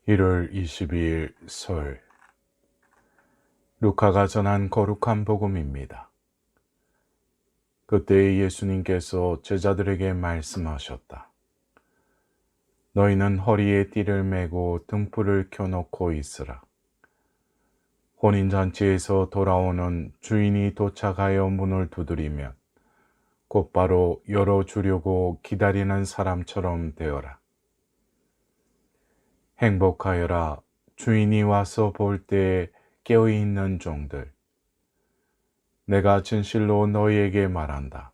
1월 22일 설 루카가 전한 거룩한 복음입니다. 그때 예수님께서 제자들에게 말씀하셨다. 너희는 허리에 띠를 메고 등불을 켜놓고 있으라. 혼인잔치에서 돌아오는 주인이 도착하여 문을 두드리면 곧바로 열어주려고 기다리는 사람처럼 되어라. 행복하여라. 주인이 와서 볼 때에 깨어있는 종들. 내가 진실로 너희에게 말한다.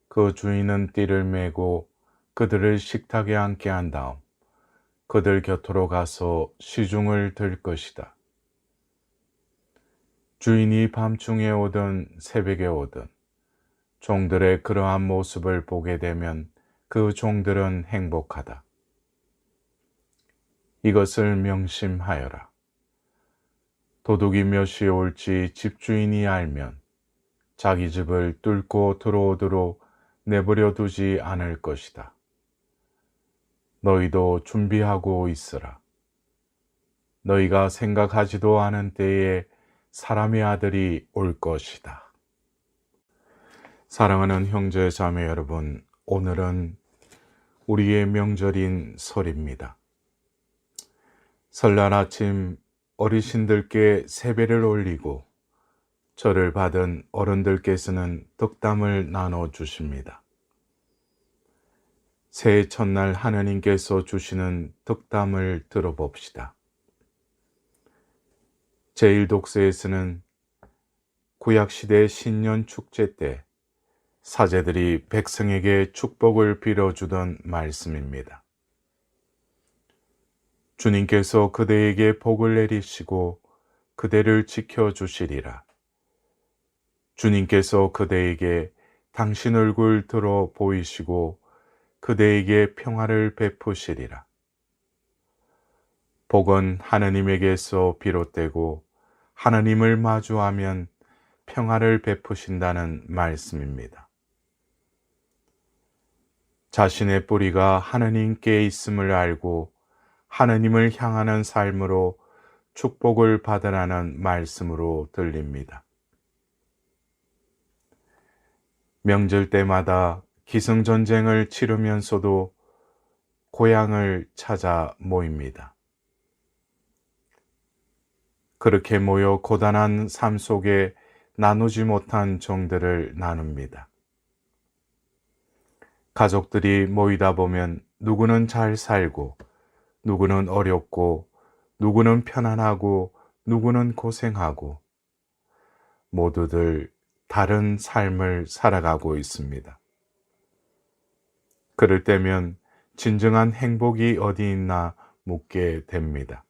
그 주인은 띠를 메고 그들을 식탁에 앉게 한 다음 그들 곁으로 가서 시중을 들 것이다. 주인이 밤중에 오든 새벽에 오든 종들의 그러한 모습을 보게 되면 그 종들은 행복하다. 이것을 명심하여라. 도둑이 몇 시에 올지 집주인이 알면 자기 집을 뚫고 들어오도록 내버려 두지 않을 것이다. 너희도 준비하고 있으라. 너희가 생각하지도 않은 때에 사람의 아들이 올 것이다. 사랑하는 형제 자매 여러분, 오늘은 우리의 명절인 설입니다. 설날 아침 어르신들께 세배를 올리고 절을 받은 어른들께서는 덕담을 나눠주십니다. 새해 첫날 하느님께서 주시는 덕담을 들어봅시다. 제1독서에서는 구약시대 신년 축제 때 사제들이 백성에게 축복을 빌어주던 말씀입니다. 주님께서 그대에게 복을 내리시고 그대를 지켜주시리라. 주님께서 그대에게 당신 얼굴 들어 보이시고 그대에게 평화를 베푸시리라. 복은 하느님에게서 비롯되고 하느님을 마주하면 평화를 베푸신다는 말씀입니다. 자신의 뿌리가 하느님께 있음을 알고 하느님을 향하는 삶으로 축복을 받으라는 말씀으로 들립니다. 명절 때마다 기승전쟁을 치르면서도 고향을 찾아 모입니다. 그렇게 모여 고단한 삶 속에 나누지 못한 정들을 나눕니다. 가족들이 모이다 보면 누구는 잘 살고 누구는 어렵고 누구는 편안하고 누구는 고생하고 모두들 다른 삶을 살아가고 있습니다. 그럴 때면 진정한 행복이 어디 있나 묻게 됩니다.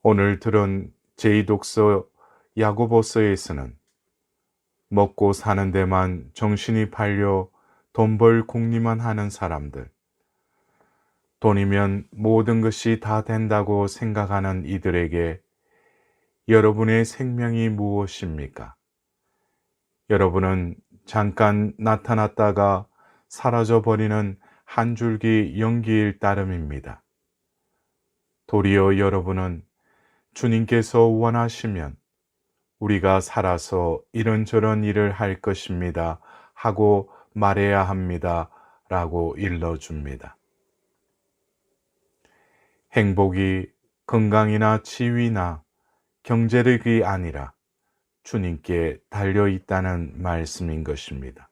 오늘 들은 제2독서 야고보서에서는 먹고 사는 데만 정신이 팔려 돈 벌 궁리만 하는 사람들, 돈이면 모든 것이 다 된다고 생각하는 이들에게 여러분의 생명이 무엇입니까? 여러분은 잠깐 나타났다가 사라져버리는 한 줄기 연기일 따름입니다. 도리어 여러분은 주님께서 원하시면 우리가 살아서 이런저런 일을 할 것입니다 하고 말해야 합니다 라고 일러줍니다. 행복이 건강이나 지위나 경제력이 아니라 주님께 달려있다는 말씀인 것입니다.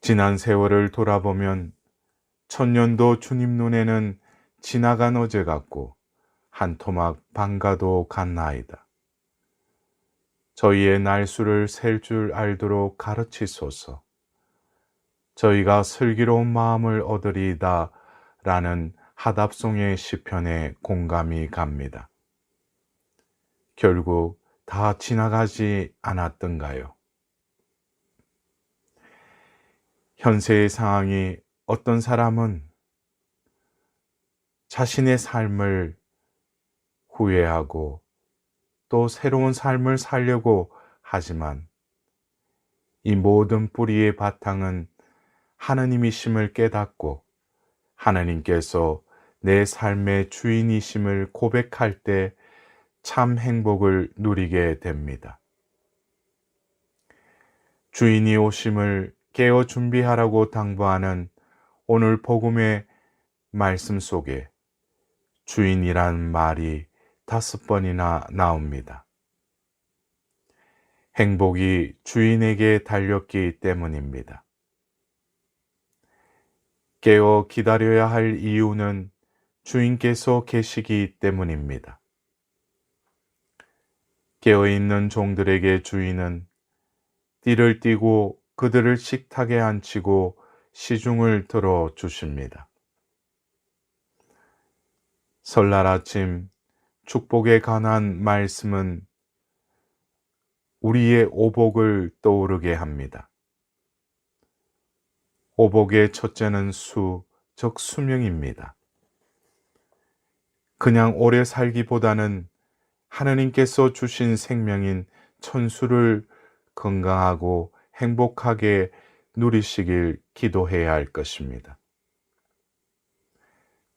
지난 세월을 돌아보면 천년도 주님 눈에는 지나간 어제 같고 한 토막 방가도 같나이다. 저희의 날수를 셀 줄 알도록 가르치소서. 저희가 슬기로운 마음을 얻으리다 라는 하답송의 시편에 공감이 갑니다. 결국 다 지나가지 않았던가요? 현세의 상황이 어떤 사람은 자신의 삶을 후회하고 또 새로운 삶을 살려고 하지만 이 모든 뿌리의 바탕은 하느님이심을 깨닫고 하느님께서 내 삶의 주인이심을 고백할 때 참 행복을 누리게 됩니다. 주인이 오심을 깨어 준비하라고 당부하는 오늘 복음의 말씀 속에 주인이란 말이 5번이나 나옵니다. 행복이 주인에게 달렸기 때문입니다. 깨어 기다려야 할 이유는 주인께서 계시기 때문입니다. 깨어있는 종들에게 주인은 띠를 띠고 그들을 식탁에 앉히고 시중을 들어 주십니다. 설날 아침 축복에 관한 말씀은 우리의 오복을 떠오르게 합니다. 오복의 첫째는 즉 수명입니다. 그냥 오래 살기보다는 하느님께서 주신 생명인 천수를 건강하고 행복하게 누리시길 기도해야 할 것입니다.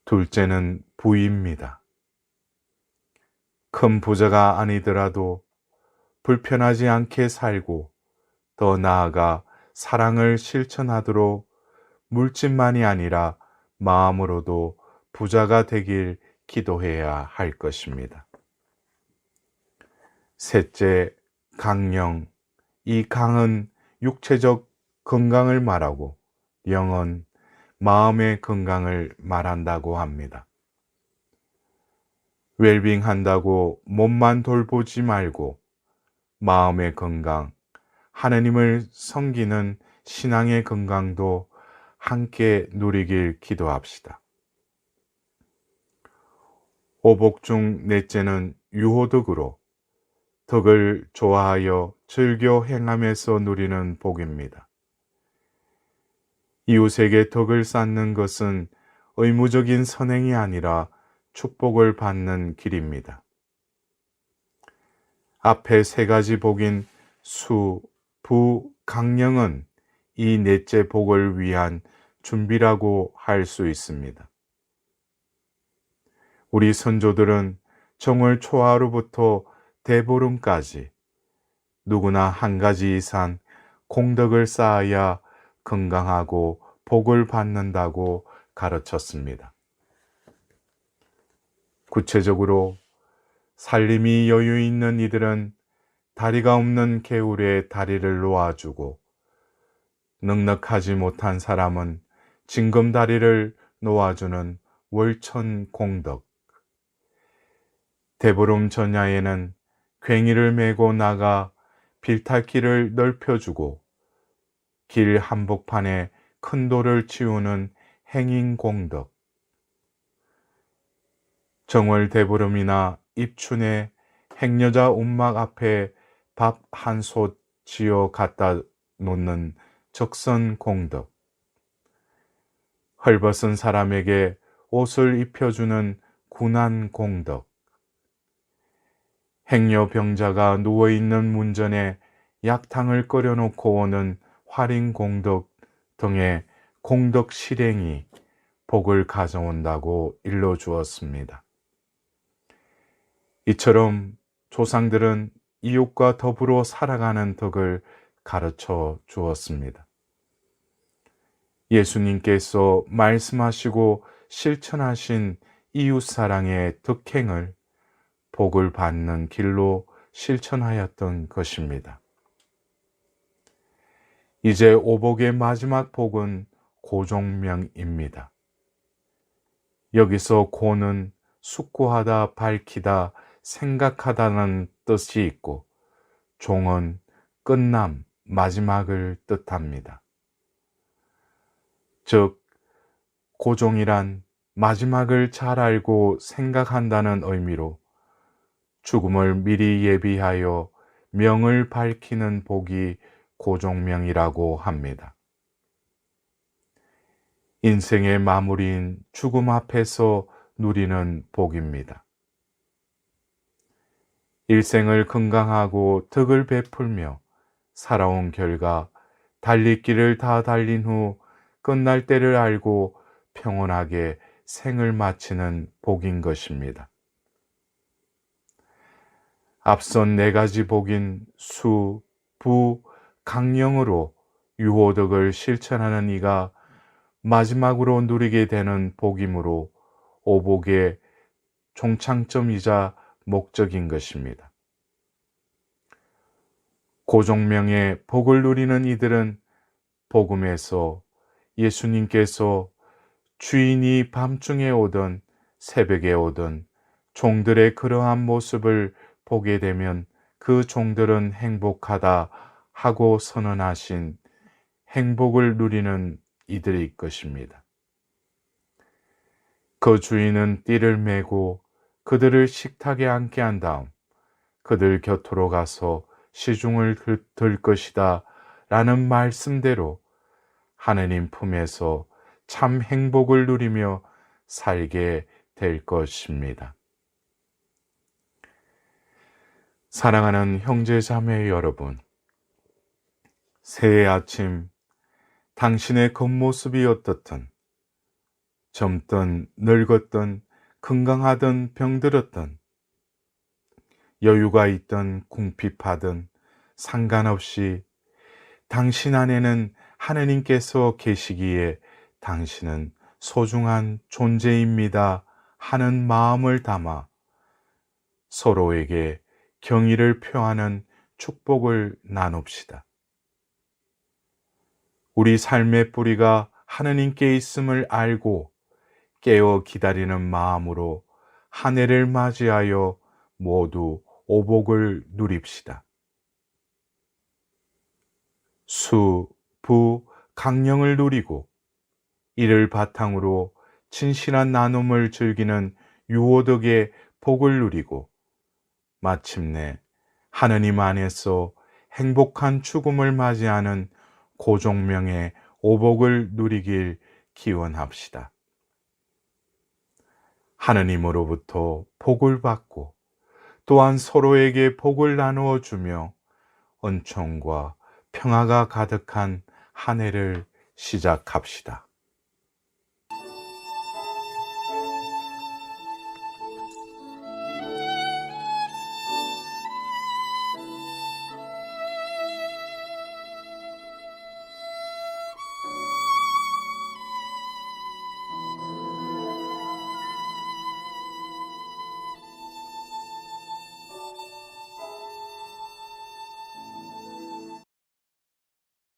둘째는 부입니다. 큰 부자가 아니더라도 불편하지 않게 살고 더 나아가 사랑을 실천하도록 물질만이 아니라 마음으로도 부자가 되길 기도해야 할 것입니다. 셋째, 강령. 이 강은 육체적 건강을 말하고 영은 마음의 건강을 말한다고 합니다. 웰빙 한다고 몸만 돌보지 말고 마음의 건강, 하느님을 섬기는 신앙의 건강도 함께 누리길 기도합시다. 오복 중 넷째는 유호덕으로 덕을 좋아하여 즐겨 행함에서 누리는 복입니다. 이웃에게 덕을 쌓는 것은 의무적인 선행이 아니라 축복을 받는 길입니다. 앞에 3가지 복인 수, 부, 강령은 이 넷째 복을 위한 준비라고 할 수 있습니다. 우리 선조들은 정월 초하루부터 대보름까지 누구나 1가지 이상 공덕을 쌓아야 건강하고 복을 받는다고 가르쳤습니다. 구체적으로 살림이 여유 있는 이들은 다리가 없는 개울에 다리를 놓아주고 넉넉하지 못한 사람은 징검다리를 놓아주는 월천 공덕. 대보름 전야에는 괭이를 메고 나가 빌탈길을 넓혀주고 길 한복판에 큰 돌을 치우는 행인공덕. 정월 대보름이나 입춘에 행여자 움막 앞에 밥 한 솥 지어 갖다 놓는 적선공덕. 헐벗은 사람에게 옷을 입혀주는 군안공덕. 행여병자가 누워있는 문전에 약탕을 끓여놓고 오는 활인공덕 등의 공덕 실행이 복을 가져온다고 일러주었습니다. 이처럼 조상들은 이웃과 더불어 살아가는 덕을 가르쳐 주었습니다. 예수님께서 말씀하시고 실천하신 이웃사랑의 덕행을 복을 받는 길로 실천하였던 것입니다. 이제 오복의 마지막 복은 고종명입니다. 여기서 고는 숙고하다, 밝히다, 생각하다는 뜻이 있고 종은 끝남, 마지막을 뜻합니다. 즉, 고종이란 마지막을 잘 알고 생각한다는 의미로 죽음을 미리 예비하여 명을 밝히는 복이 고종명이라고 합니다. 인생의 마무리인 죽음 앞에서 누리는 복입니다. 일생을 건강하고 덕을 베풀며 살아온 결과 달릴 길을 다 달린 후 끝날 때를 알고 평온하게 생을 마치는 복인 것입니다. 앞선 네 가지 복인 수, 부, 강령으로 유호덕을 실천하는 이가 마지막으로 누리게 되는 복이므로 오복의 종착점이자 목적인 것입니다. 고종명의 복을 누리는 이들은 복음에서 예수님께서 주인이 밤중에 오든 새벽에 오든 종들의 그러한 모습을 보게 되면 그 종들은 행복하다 하고 선언하신 행복을 누리는 이들일 것입니다. 그 주인은 띠를 메고 그들을 식탁에 앉게 한 다음 그들 곁으로 가서 시중을 들 것이다 라는 말씀대로 하느님 품에서 참 행복을 누리며 살게 될 것입니다. 사랑하는 형제 자매 여러분, 새해 아침 당신의 겉모습이 어떻든 젊든 늙었든 건강하든 병들었든 여유가 있든 궁핍하든 상관없이 당신 안에는 하느님께서 계시기에 당신은 소중한 존재입니다 하는 마음을 담아 서로에게 경의를 표하는 축복을 나눕시다. 우리 삶의 뿌리가 하느님께 있음을 알고 깨어 기다리는 마음으로 한 해를 맞이하여 모두 오복을 누립시다. 수, 부, 강령을 누리고 이를 바탕으로 진실한 나눔을 즐기는 유호덕의 복을 누리고 마침내 하느님 안에서 행복한 죽음을 맞이하는 고종명의 오복을 누리길 기원합시다. 하느님으로부터 복을 받고 또한 서로에게 복을 나누어 주며 은총과 평화가 가득한 한 해를 시작합시다.